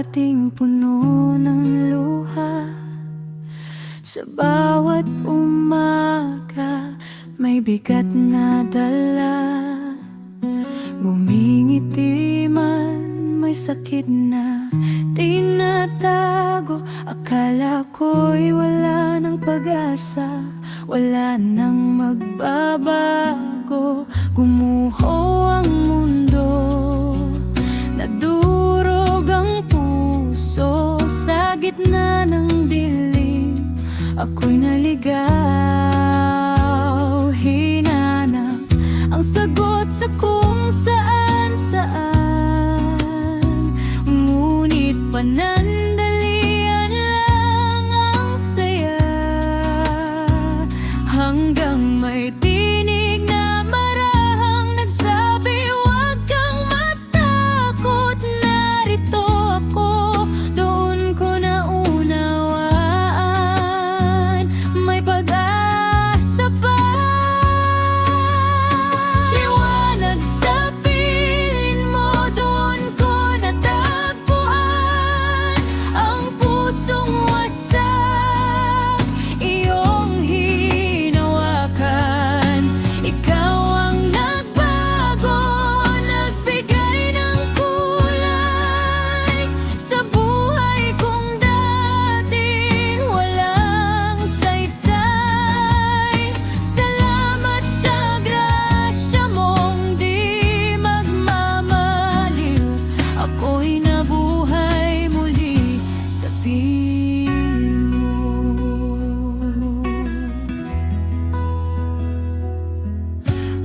dating puno ng luha. Sa bawat umaga may bigat na dala. Ngumingiti man, may sakit na tinatago. Akala ko'y wala ng pag-asa, wala nang magbabago. Gumuho ang mundo, nadurog ang puso. Sa gitna ng dilim, ako'y naligaw. Hinanap ang sagot sa kung saan-saan, ngunit panandalian lang ang saya. Hanggang may tinig na marahang nagsabi, "Huwag kang matakot, narito ako." Doon ko naunawaan, may pag-asa pa. Liwanag sa piling mo, doon ko natagpuan ang pusong wasak, iyong hinawakan. Ikaw ang nagbago, nagbigay ng kulay sa buhay kong dating walang saysay. Salamat sa grasya mong di magmamaliw. Ako'y nabuhay muli sa piling mo.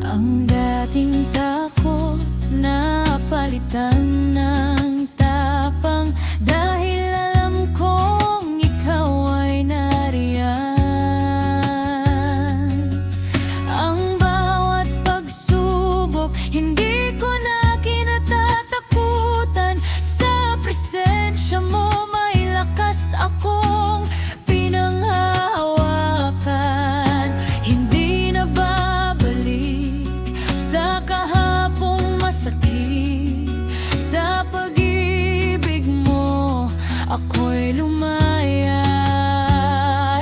Ang dating takot napalitan ng tapang, dahil alam kong ikaw ay nariyan. Ang bawat pagsubok, hindi ko na kinatatakutan. Sa presensya mo, may lakas akong pinanghahawakan. Hindi na babalik sa kahapong masakit. Sa pag-ibig mo, ako'y lumaya.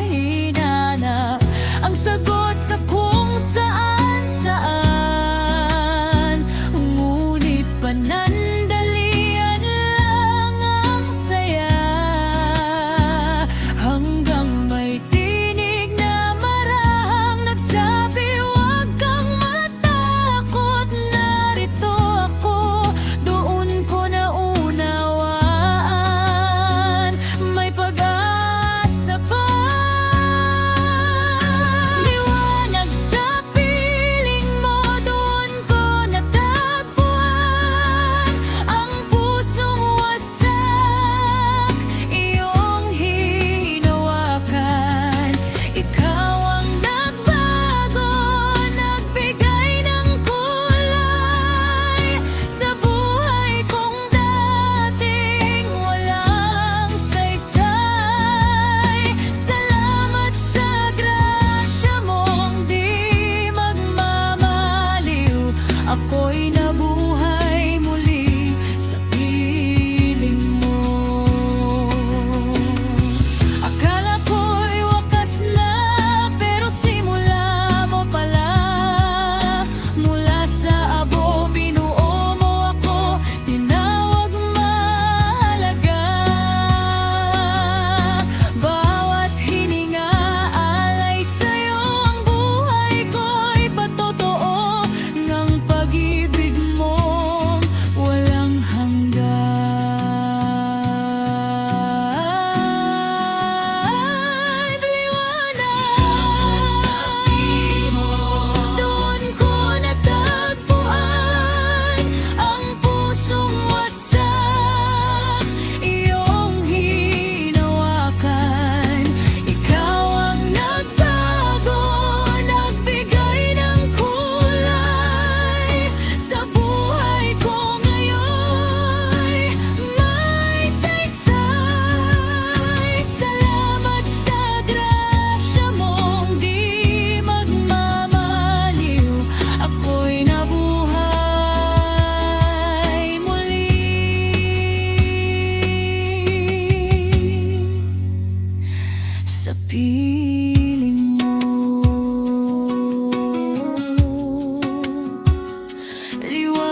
Hinanap ang sagot sa kung saan-saan, ngunit panandalian lang ang saya. Hanggang may tinig na marahang nagsabi, "Huwag kang matakot, narito ako." Doon ko naunawaan, may pag-asa liwanag